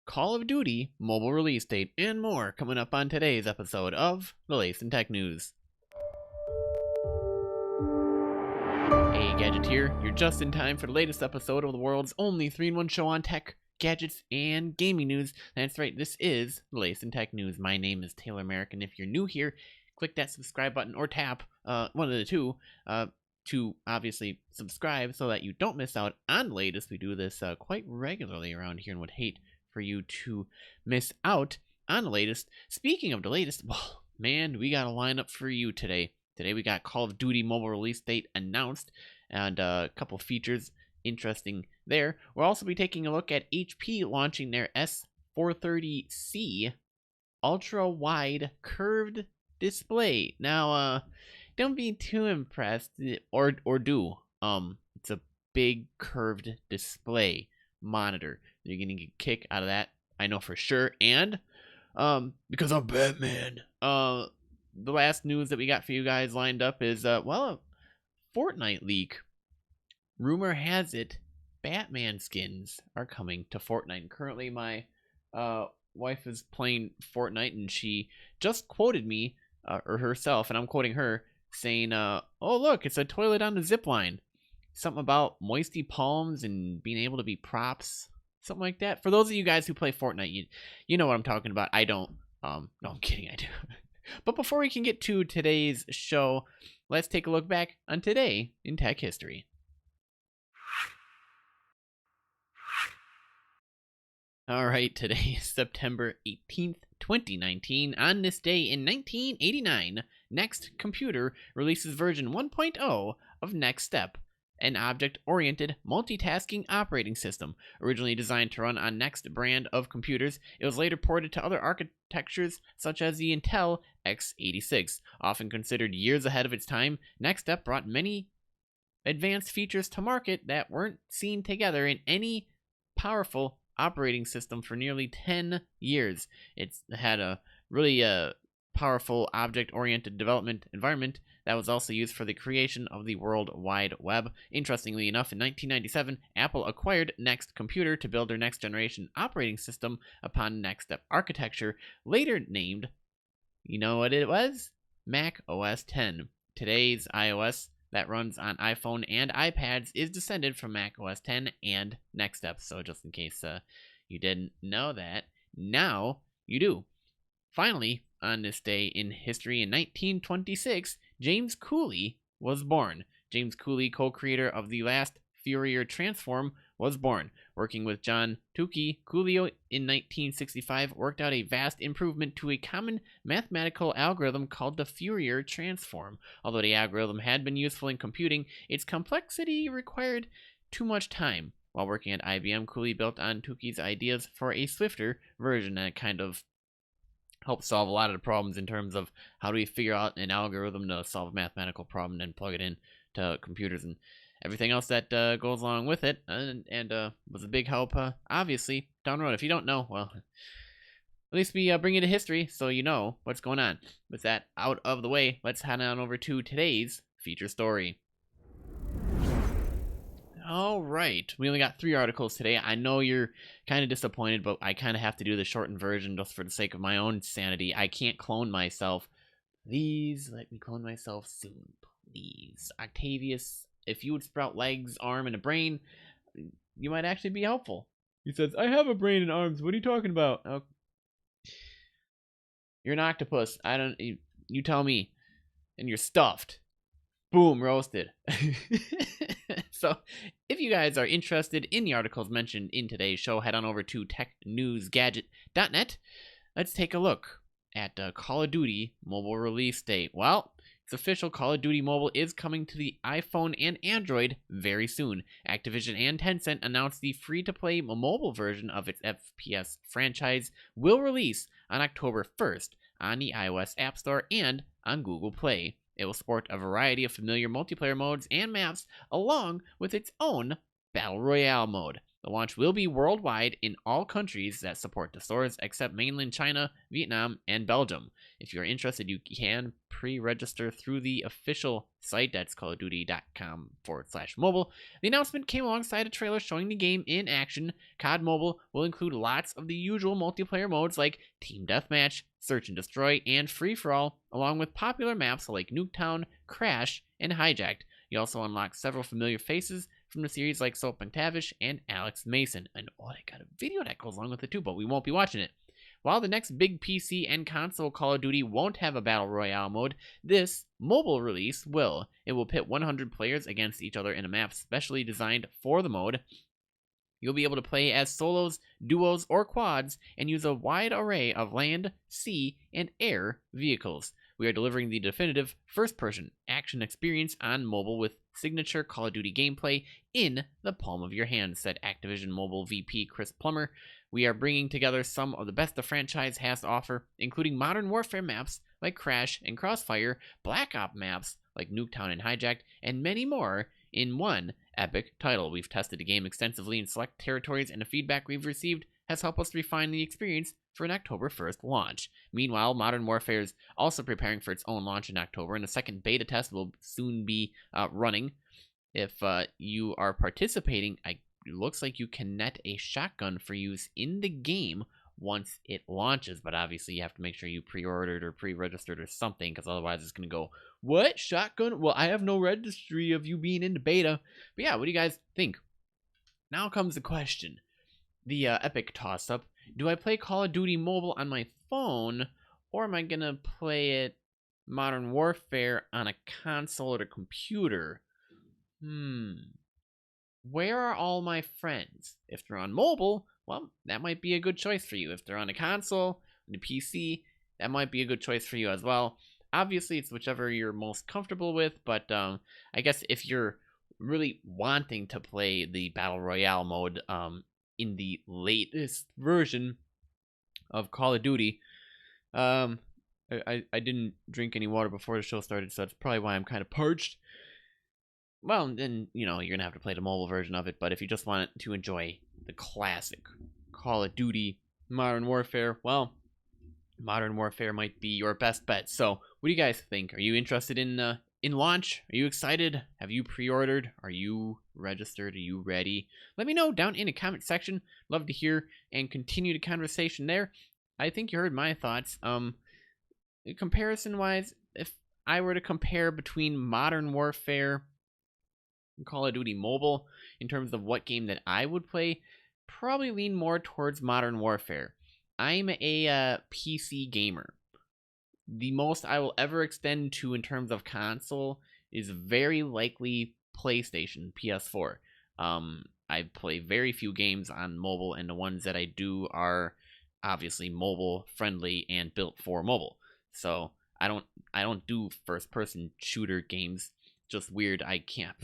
Call of Duty mobile release date, and more coming up on today's episode of the Lace and Tech News. Hey Gadgeteer, you're just in time for the latest episode of the world's only 3-in-1 show on tech, gadgets, and gaming news. That's right, this is the Lace and Tech News. My name is Taylor Merrick, and if you're new here, click that subscribe button or tap one of the two to obviously subscribe so that you don't miss out on the latest. We do this quite regularly around here and would hate for you to miss out on the latest. Speaking of the latest, well, man, we got a lineup for you today. Today we got Call of Duty mobile release date announced and a couple features interesting there. We'll also be taking a look at HP launching their S430C ultra wide curved display. Now, don't be too impressed, or do. It's a big curved display monitor. You're gonna get a kick out of that, I know for sure. And because I'm Batman, the last news that we got for you guys lined up is a Fortnite leak. Rumor has it Batman skins are coming to Fortnite. Currently, my wife is playing Fortnite, and she just quoted me, or herself, and I'm quoting her, saying, "Oh look, it's a toilet on the zip line." Something about moisty palms and being able to be props, something like that. For those of you guys who play Fortnite, you know what I'm talking about. I don't. No, I'm kidding, I do. But before we can get to today's show, let's take a look back on today in tech history. All right, today is September 18th, 2019. On this day in 1989, Next Computer releases version 1.0 of Next Step, an object-oriented multitasking operating system. Originally designed to run on Next brand of computers, it was later ported to other architectures such as the Intel x86. Often considered years ahead of its time, Next Step brought many advanced features to market that weren't seen together in any powerful operating system for nearly 10 years. It's had a really powerful object-oriented development environment that was also used for the creation of the World Wide Web. Interestingly enough, in 1997, Apple acquired Next Computer to build their next-generation operating system upon Next Step architecture, later named, you know what it was? Mac OS X. Today's iOS that runs on iPhone and iPads is descended from Mac OS X and Next Step. So just in case you didn't know that, now you do. Finally, on this day in history in 1926, James Cooley was born. James Cooley, co-creator of the last Fourier transform, was born. Working with John Tukey, Cooley in 1965 worked out a vast improvement to a common mathematical algorithm called the Fourier transform. Although the algorithm had been useful in computing, its complexity required too much time. While working at IBM, Cooley built on Tukey's ideas for a swifter version that kind of helped solve a lot of the problems in terms of how do we figure out an algorithm to solve a mathematical problem and plug it in to computers and everything else that goes along with it, and was a big help, obviously, down the road. If you don't know, well, at least we bring you to history so you know what's going on. With that out of the way, let's head on over to today's feature story. All right, we only got 3 articles today. I know you're kind of disappointed, but I kind of have to do the shortened version just for the sake of my own sanity. I can't clone myself. Please let me clone myself soon, please. Octavius, if you would sprout legs, arm, and a brain, you might actually be helpful. He says, I have a brain and arms. What are you talking about? Oh. You're an octopus. You tell me. And you're stuffed. Boom, roasted. So, if you guys are interested in the articles mentioned in today's show, head on over to technewsgadget.net. Let's take a look at Call of Duty mobile release date. Well, it's official. Call of Duty Mobile is coming to the iPhone and Android very soon. Activision and Tencent announced the free-to-play mobile version of its FPS franchise will release on October 1st on the iOS App Store and on Google Play. It will sport a variety of familiar multiplayer modes and maps along with its own Battle Royale mode. The launch will be worldwide in all countries that support the stores except mainland China, Vietnam, and Belgium. If you're interested, you can pre-register through the official site. That's callofduty.com/mobile. The announcement came alongside a trailer showing the game in action. COD Mobile will include lots of the usual multiplayer modes like Team Deathmatch, Search and Destroy, and Free-for-All, along with popular maps like Nuketown, Crash, and Hijacked. You also unlock several familiar faces from the series like Soap McTavish and Alex Mason. And they got a video that goes along with it too, but we won't be watching it. While the next big PC and console Call of Duty won't have a Battle Royale mode, this mobile release will. It will pit 100 players against each other in a map specially designed for the mode. You'll be able to play as solos, duos, or quads, and use a wide array of land, sea, and air vehicles. We are delivering the definitive first-person action experience on mobile with signature Call of Duty gameplay in the palm of your hand, said Activision Mobile VP Chris Plummer. We are bringing together some of the best the franchise has to offer, including Modern Warfare maps like Crash and Crossfire, Black Ops maps like Nuketown and Hijacked, and many more in one epic title. We've tested the game extensively in select territories, and the feedback we've received has helped us refine the experience for an October 1st launch. Meanwhile, Modern Warfare is also preparing for its own launch in October, and a second beta test will soon be running. If you are participating, it looks like you can net a shotgun for use in the game once it launches, but obviously you have to make sure you pre-ordered or pre-registered or something, because otherwise it's going to go, what? Shotgun? Well, I have no registry of you being into beta. But yeah, what do you guys think? Now comes the question. The epic toss-up. Do I play Call of Duty Mobile on my phone, or am I going to play it Modern Warfare on a console or a computer? Where are all my friends? If they're on mobile, well, that might be a good choice for you. If they're on a console, on a PC, that might be a good choice for you as well. Obviously, it's whichever you're most comfortable with, but I guess if you're really wanting to play the Battle Royale mode in the latest version of Call of Duty, I didn't drink any water before the show started, so that's probably why I'm kind of parched. Well, then, you're going to have to play the mobile version of it, but if you just want to enjoy the classic Call of Duty Modern Warfare, well, Modern Warfare might be your best bet. So, what do you guys think? Are you interested in launch? Are you excited? Have you pre-ordered? Are you registered? Are you ready? Let me know down in the comment section. Love to hear and continue the conversation there. I think you heard my thoughts. Comparison-wise, if I were to compare between Modern Warfare and Call of Duty Mobile in terms of what game that I would play, probably lean more towards Modern Warfare. I'm a PC gamer. The most I will ever extend to in terms of console is very likely PlayStation, PS4. I play very few games on mobile, and the ones that I do are obviously mobile friendly and built for mobile. So I don't do first person shooter games. Just weird. I can't.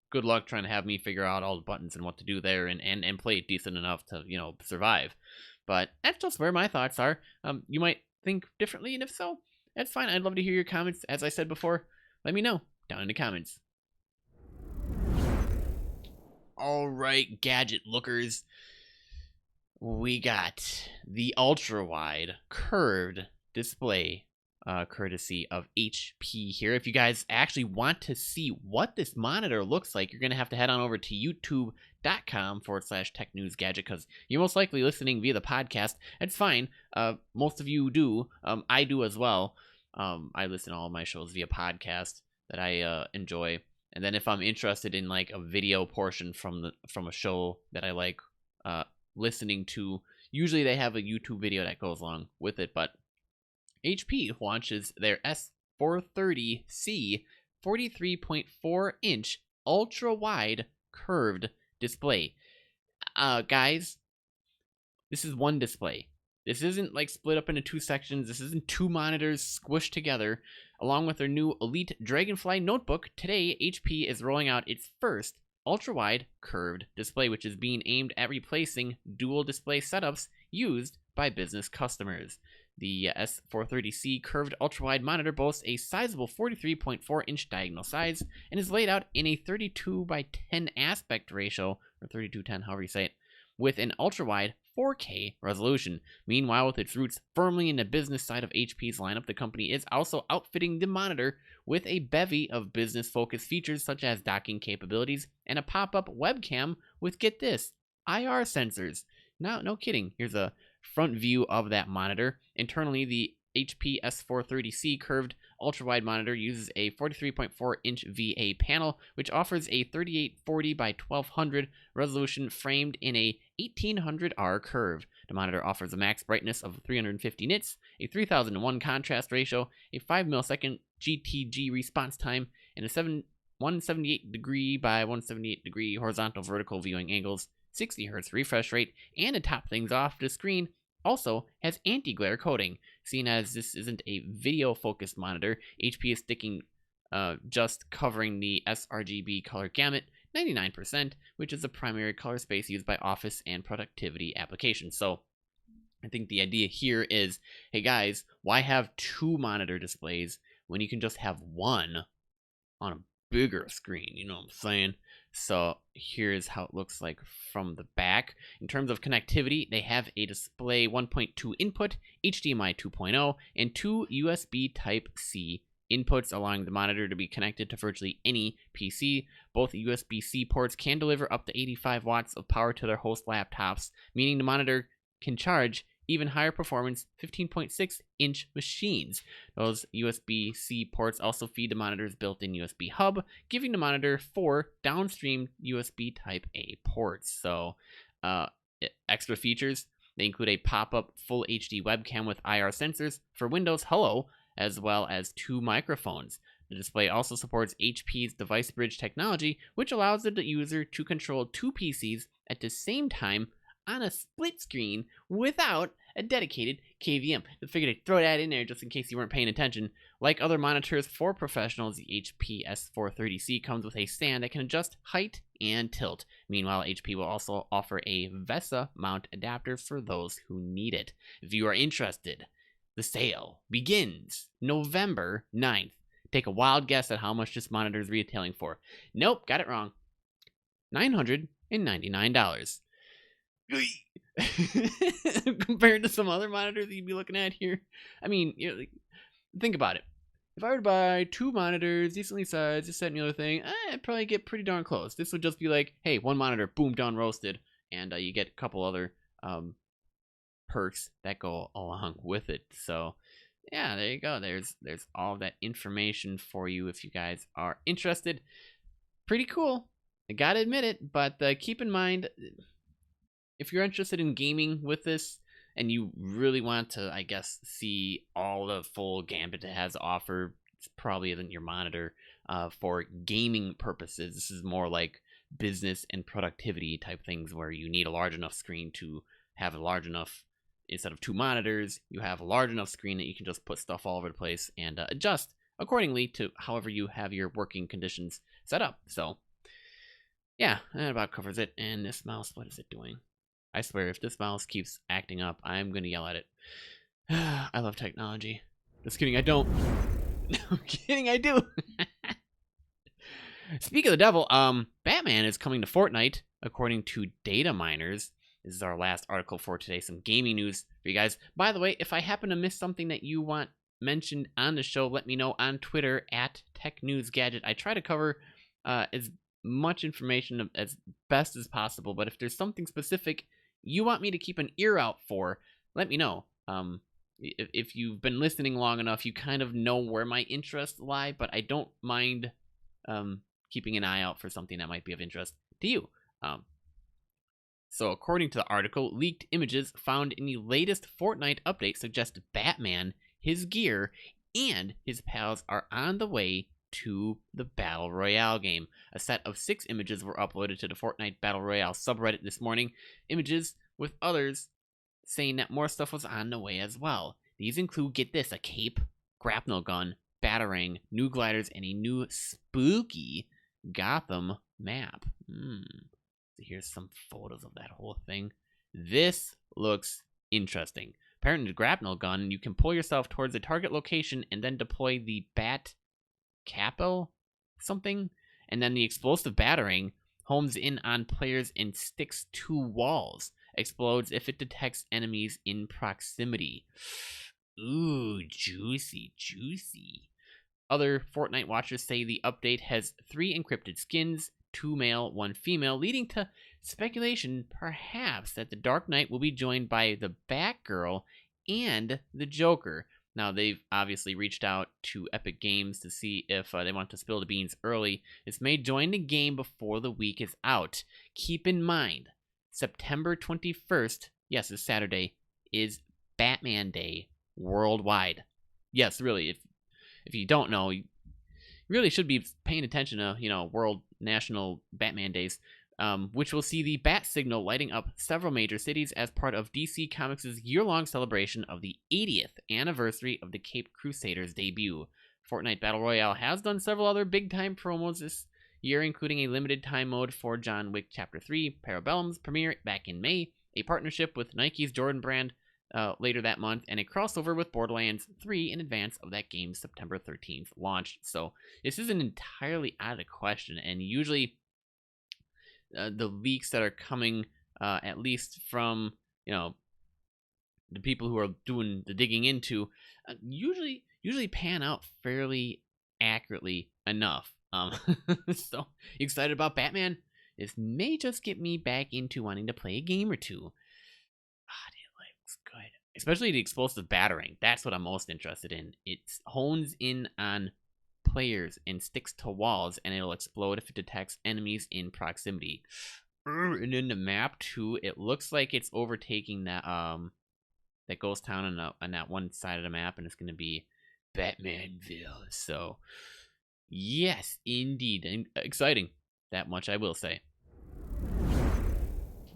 Good luck trying to have me figure out all the buttons and what to do there and play it decent enough to, survive. But that's just where my thoughts are. You might think differently, and if so, that's fine. I'd love to hear your comments. As I said before, let me know down in the comments. All right, gadget lookers. We got the ultra-wide curved display courtesy of HP here. If you guys actually want to see what this monitor looks like, you're going to have to head on over to youtube.com/technewsgadget, because you're most likely listening via the podcast. It's fine. Most of you do. I do as well. I listen to all of my shows via podcast that I enjoy. And then if I'm interested in like a video portion from a show that I like listening to, usually they have a YouTube video that goes along with it. But HP launches their S430C 43.4-inch ultra-wide curved display. Guys, this is one display. This isn't like split up into two sections. This isn't two monitors squished together. Along with their new Elite Dragonfly notebook, today HP is rolling out its first ultra-wide curved display, which is being aimed at replacing dual display setups used by business customers. The S430C curved ultra-wide monitor boasts a sizable 43.4-inch diagonal size and is laid out in a 32:10 aspect ratio, or 32:10, however you say it. with an ultra-wide 4K resolution. Meanwhile, with its roots firmly in the business side of HP's lineup, the company is also outfitting the monitor with a bevy of business-focused features such as docking capabilities and a pop-up webcam with, get this, IR sensors. No kidding. Here's a front view of that monitor. Internally, the HP S430C curved ultra-wide monitor uses a 43.4-inch VA panel, which offers a 3840 by 1200 resolution framed in a 1800R curve. The monitor offers a max brightness of 350 nits, a 3001 contrast ratio, a 5 millisecond GTG response time, and a 178 degree by 178 degree horizontal vertical viewing angles, 60 Hz refresh rate, and to top things off, the screen also has anti-glare coating. Seeing as this isn't a video-focused monitor, HP is sticking just covering the sRGB color gamut, 99%, which is the primary color space used by office and productivity applications. So I think the idea here is, hey guys, why have two monitor displays when you can just have one on a bigger screen? You know what I'm saying? So here's how it looks like from the back. In terms of connectivity, they have a display 1.2 input, HDMI 2.0, and two USB Type-C inputs, allowing the monitor to be connected to virtually any PC. Both USB-C ports can deliver up to 85 watts of power to their host laptops, meaning the monitor can charge even higher performance 15.6-inch machines. Those USB-C ports also feed the monitor's built-in USB hub, giving the monitor 4 downstream USB Type-A ports. So, extra features, they include a pop-up full HD webcam with IR sensors for Windows Hello, as well as 2 microphones. The display also supports HP's Device Bridge technology, which allows the user to control 2 PCs at the same time on a split screen without a dedicated KVM. I figured I'd throw that in there just in case you weren't paying attention. Like other monitors for professionals, the HP S430C comes with a stand that can adjust height and tilt. Meanwhile, HP will also offer a VESA mount adapter for those who need it. If you are interested, the sale begins November 9th. Take a wild guess at how much this monitor is retailing for. Nope, got it wrong. $999. Compared to some other monitors you'd be looking at here. I mean, think about it. If I were to buy 2 monitors, decently sized, this, that, and the other thing, I'd probably get pretty darn close. This would just be like, hey, 1 monitor, boom, done, roasted, and you get a couple other perks that go along with it. So, yeah, there you go. There's all that information for you if you guys are interested. Pretty cool. I gotta admit it, but keep in mind, if you're interested in gaming with this and you really want to, I guess, see all the full gambit it has to offer, this probably isn't your monitor for gaming purposes. This is more like business and productivity type things where you need a large enough screen to have a large enough, instead of 2 monitors, you have a large enough screen that you can just put stuff all over the place and adjust accordingly to however you have your working conditions set up. So, yeah, that about covers it. And this mouse, what is it doing? I swear, if this mouse keeps acting up, I'm going to yell at it. I love technology. Just kidding, I don't. No, I'm kidding, I do. Speak of the devil, Batman is coming to Fortnite, according to data miners. This is our last article for today, some gaming news for you guys. By the way, if I happen to miss something that you want mentioned on the show, let me know on Twitter at TechNewsGadget. I try to cover as much information as best as possible, but if there's something specific you want me to keep an ear out for, let me know. If you've been listening long enough, you kind of know where my interests lie, but I don't mind keeping an eye out for something that might be of interest to you. So according to the article, leaked images found in the latest Fortnite update suggest Batman, his gear, and his pals are on the way to the Battle Royale game. A set of 6 images were uploaded to the Fortnite Battle Royale subreddit this morning. Images with others saying that more stuff was on the way as well. These include, get this, a cape, grapnel gun, batarang, new gliders, and a new spooky Gotham map. So here's some photos of that whole thing. This looks interesting. Apparently the grapnel gun, you can pull yourself towards a target location and then deploy the bat capel something, and then the explosive batarang homes in on players and sticks to walls. Explodes if it detects enemies in proximity. Ooh, juicy, juicy. Other Fortnite watchers say the update has 3 encrypted skins, 2 male, 1 female, leading to speculation perhaps that the Dark Knight will be joined by the Batgirl and the Joker. Now, they've obviously reached out to Epic Games to see if they want to spill the beans early. This may join the game before the week is out. Keep in mind, September 21st, yes, it's Saturday, is Batman Day worldwide. Yes, really, if you don't know, you really should be paying attention to, World National Batman Days, which will see the bat signal lighting up several major cities as part of DC Comics' year-long celebration of the 80th anniversary of the Caped Crusaders debut. Fortnite Battle Royale has done several other big-time promos this year, including a limited-time mode for John Wick Chapter 3 Parabellum's premiere back in May, a partnership with Nike's Jordan brand later that month, and a crossover with Borderlands 3 in advance of that game's September 13th launch. So this isn't entirely out of the question, and usually the leaks that are coming, at least from the people who are doing the digging into, usually pan out fairly accurately enough. So excited about Batman. This may just get me back into wanting to play a game or two. It looks good, especially the explosive battering. That's what I'm most interested in. It hones in on players and sticks to walls, and it'll explode if it detects enemies in proximity. And in the map too, it looks like it's overtaking that ghost town on that one side of the map, and it's going to be Batmanville. So yes, indeed, and exciting. That much I will say.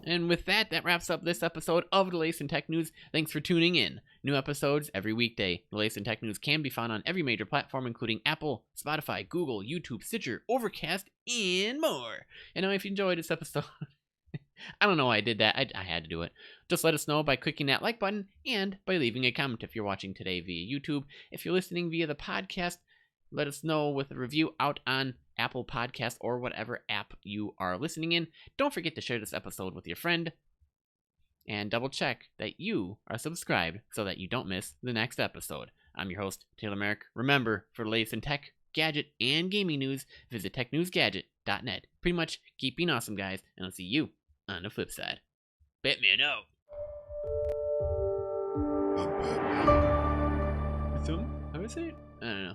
And with that wraps up this episode of the Latest in Tech News. Thanks for tuning in. New episodes every weekday. The Latest in Tech News can be found on every major platform, including Apple, Spotify, Google, YouTube, Stitcher, Overcast, and more. And now if you enjoyed this episode, I don't know why I did that. I had to do it. Just let us know by clicking that like button and by leaving a comment if you're watching today via YouTube. If you're listening via the podcast, let us know with a review out on Apple Podcast or whatever app you are listening in. Don't forget to share this episode with your friend and double check that you are subscribed so that you don't miss the next episode. I'm your host, Taylor Merrick. Remember, for the latest in tech, gadget, and gaming news, visit technewsgadget.net. Pretty much keep being awesome, guys, and I'll see you on the flip side. Batman out. How do I say it? I don't know.